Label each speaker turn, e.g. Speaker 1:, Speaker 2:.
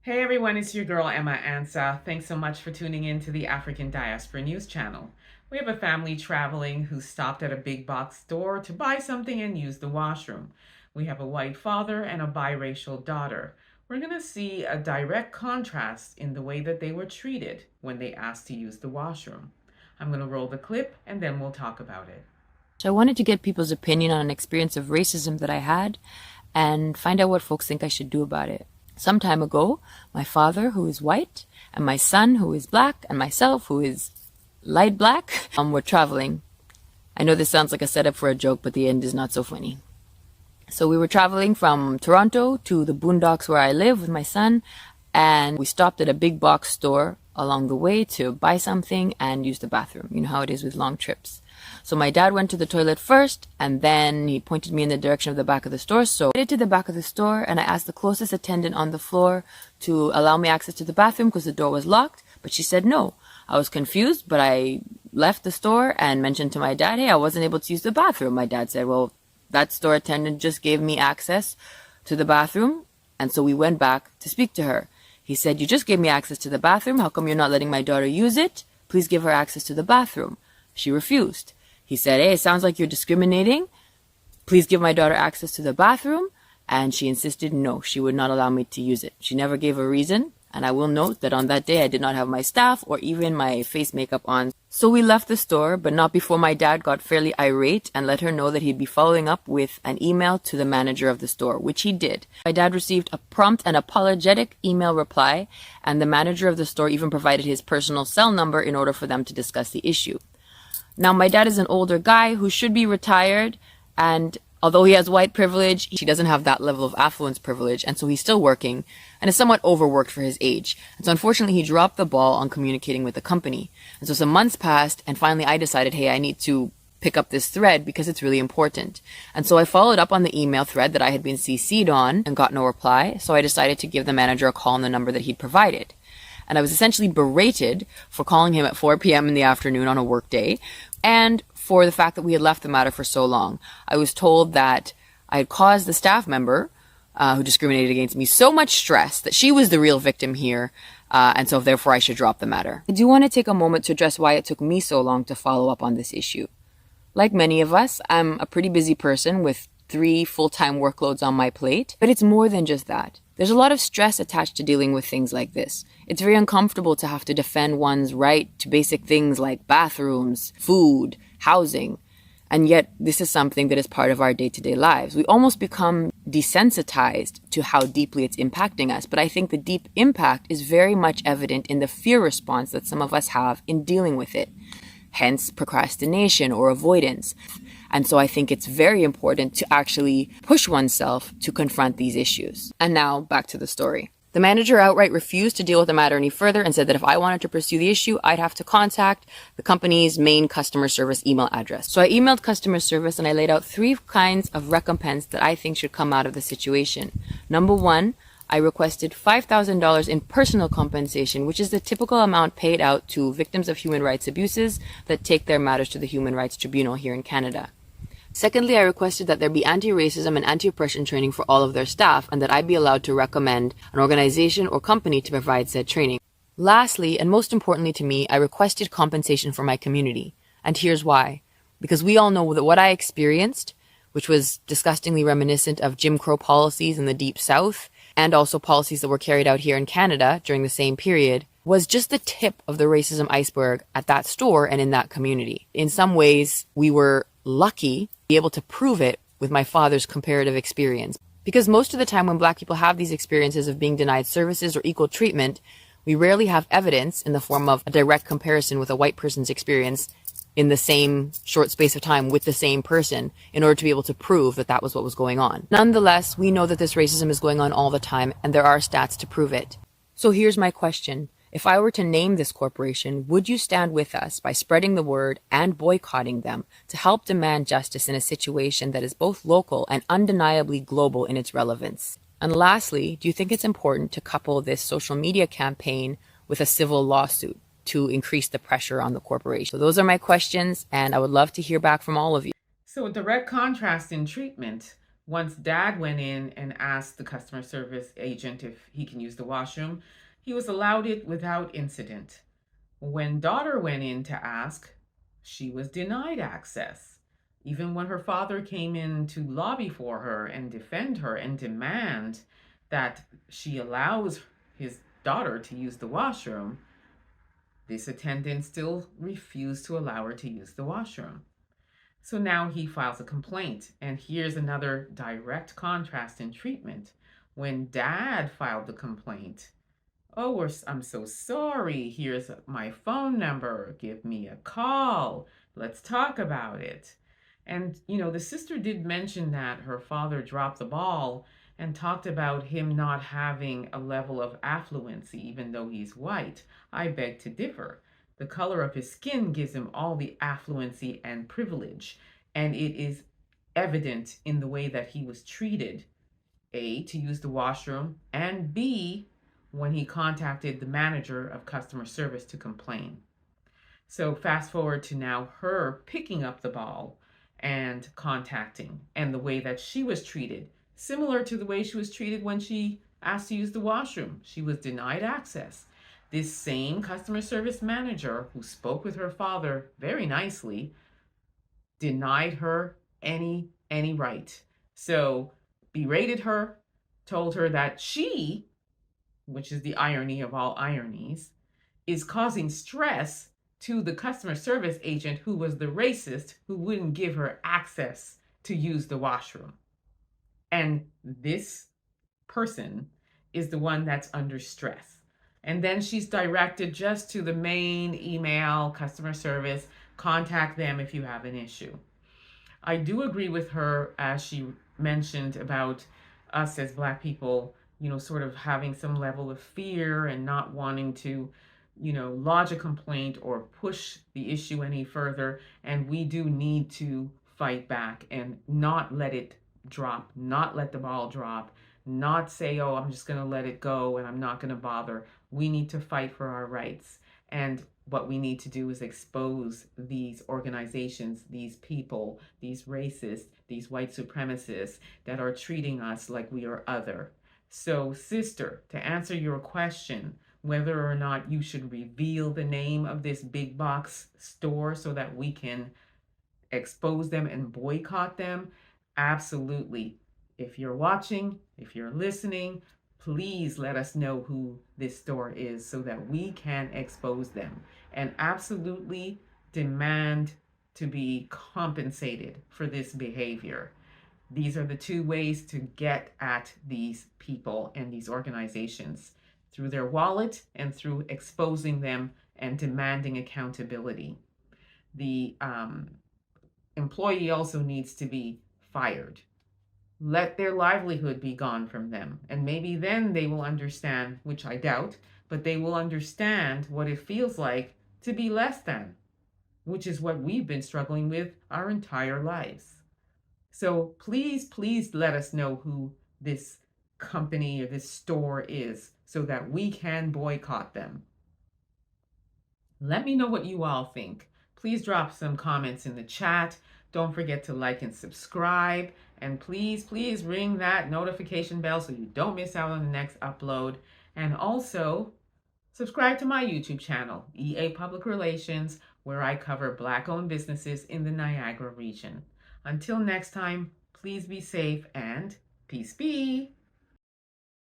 Speaker 1: Hey everyone, it's your girl Emma Ansah. Thanks so much for tuning in to the African Diaspora News Channel. We have a family traveling who stopped at a big box store to buy something and use the washroom. We have a white father and a biracial daughter. We're going to see a direct contrast in the way that they were treated when they asked to use the washroom. I'm going to roll the clip and then we'll talk about it.
Speaker 2: So I wanted to get people's opinion on an experience of racism that I had and find out what folks think I should do about it. Some time ago, my father, who is white, and my son, who is black, and myself, who is light black, were traveling. I know this sounds like a setup for a joke, but the end is not so funny. So we were traveling from Toronto to the boondocks where I live with my son, and we stopped at a big box store along the way to buy something and use the bathroom. You know how it is with long trips. So my dad went to the toilet first, and then he pointed me in the direction of the back of the store. So I went to the back of the store, and I asked the closest attendant on the floor to allow me access to the bathroom because the door was locked, but she said no. I was confused, but I left the store and mentioned to my dad, hey, I wasn't able to use the bathroom. My dad said, well, that store attendant just gave me access to the bathroom, and so we went back to speak to her. He said, you just gave me access to the bathroom. How come you're not letting my daughter use it? Please give her access to the bathroom. She refused. He said, hey, it sounds like you're discriminating. Please give my daughter access to the bathroom. And she insisted no, she would not allow me to use it. She never gave a reason. And I will note that on that day, I did not have my staff or even my face makeup on. So we left the store, but not before my dad got fairly irate and let her know that he'd be following up with an email to the manager of the store, which he did. My dad received a prompt and apologetic email reply, and the manager of the store even provided his personal cell number in order for them to discuss the issue. Now, my dad is an older guy who should be retired, and although he has white privilege, he doesn't have that level of affluence privilege, and so he's still working and is somewhat overworked for his age. And so unfortunately, he dropped the ball on communicating with the company. And so some months passed, and finally I decided, hey, I need to pick up this thread because it's really important. And so I followed up on the email thread that I had been CC'd on and got no reply, so I decided to give the manager a call on the number that he'd provided. And I was essentially berated for calling him at 4 p.m. in the afternoon on a work day, and for the fact that we had left the matter for so long. I was told that I had caused the staff member who discriminated against me so much stress that she was the real victim here, and so therefore I should drop the matter. I do want to take a moment to address why it took me so long to follow up on this issue. Like many of us, I'm a pretty busy person with 3 full-time workloads on my plate, but it's more than just that. There's a lot of stress attached to dealing with things like this. It's very uncomfortable to have to defend one's right to basic things like bathrooms, food, housing. And yet, this is something that is part of our day-to-day lives. We almost become desensitized to how deeply it's impacting us. But I think the deep impact is very much evident in the fear response that some of us have in dealing with it. Hence, procrastination or avoidance. And so I think it's very important to actually push oneself to confront these issues. And now, back to the story. The manager outright refused to deal with the matter any further and said that if I wanted to pursue the issue, I'd have to contact the company's main customer service email address. So I emailed customer service and I laid out 3 kinds of recompense that I think should come out of the situation. Number 1, I requested $5,000 in personal compensation, which is the typical amount paid out to victims of human rights abuses that take their matters to the Human Rights Tribunal here in Canada. Secondly, I requested that there be anti-racism and anti-oppression training for all of their staff and that I be allowed to recommend an organization or company to provide said training. Lastly, and most importantly to me, I requested compensation for my community. And here's why. Because we all know that what I experienced, which was disgustingly reminiscent of Jim Crow policies in the Deep South, and also policies that were carried out here in Canada during the same period, was just the tip of the racism iceberg at that store and in that community. In some ways, we were lucky to be able to prove it with my father's comparative experience. Because most of the time when Black people have these experiences of being denied services or equal treatment, we rarely have evidence in the form of a direct comparison with a white person's experience in the same short space of time with the same person in order to be able to prove that that was what was going on. Nonetheless, we know that this racism is going on all the time, and there are stats to prove it. So here's my question. If I were to name this corporation, would you stand with us by spreading the word and boycotting them to help demand justice in a situation that is both local and undeniably global in its relevance? And lastly, do you think it's important to couple this social media campaign with a civil lawsuit to increase the pressure on the corporation? So those are my questions, and I would love to hear back from all of you.
Speaker 1: So, a direct contrast in treatment Once dad went in and asked the customer service agent if he can use the washroom, he was allowed it without incident. When daughter went in to ask, she was denied access. Even when her father came in to lobby for her and defend her and demand that she allows his daughter to use the washroom, this attendant still refused to allow her to use the washroom. So now he files a complaint. And here's another direct contrast in treatment. When dad filed the complaint, oh, I'm so sorry. Here's my phone number. Give me a call. Let's talk about it. And, the sister did mention that her father dropped the ball and talked about him not having a level of affluency, even though he's white. I beg to differ. The color of his skin gives him all the affluency and privilege, and it is evident in the way that he was treated. A, to use the washroom, and B, when he contacted the manager of customer service to complain. So fast forward to now her picking up the ball and contacting, and the way that she was treated, similar to the way she was treated when she asked to use the washroom. She was denied access. This same customer service manager who spoke with her father very nicely denied her any right. So berated her, told her that she, which is the irony of all ironies, is causing stress to the customer service agent who was the racist who wouldn't give her access to use the washroom. And this person is the one that's under stress. And then she's directed just to the main email, customer service, contact them if you have an issue. I do agree with her as she mentioned about us as Black people, sort of having some level of fear and not wanting to, lodge a complaint or push the issue any further. And we do need to fight back and not let it drop, not let the ball drop, not say, oh, I'm just going to let it go and I'm not going to bother. We need to fight for our rights. And what we need to do is expose these organizations, these people, these racists, these white supremacists that are treating us like we are other. So, sister, to answer your question, whether or not you should reveal the name of this big box store so that we can expose them and boycott them, absolutely. If you're watching, if you're listening, please let us know who this store is so that we can expose them and absolutely demand to be compensated for this behavior. These are the two ways to get at these people and these organizations, through their wallet and through exposing them and demanding accountability. The employee also needs to be fired. Let their livelihood be gone from them. And maybe then they will understand, which I doubt, but they will understand what it feels like to be less than, which is what we've been struggling with our entire lives. So please let us know who this company or this store is so that we can boycott them. Let me know what you all think. Please drop some comments in the chat. Don't forget to like and subscribe. And please ring that notification bell so you don't miss out on the next upload. And also, subscribe to my YouTube channel, EA Public Relations, where I cover Black-owned businesses in the Niagara region. Until next time, please be safe and peace be.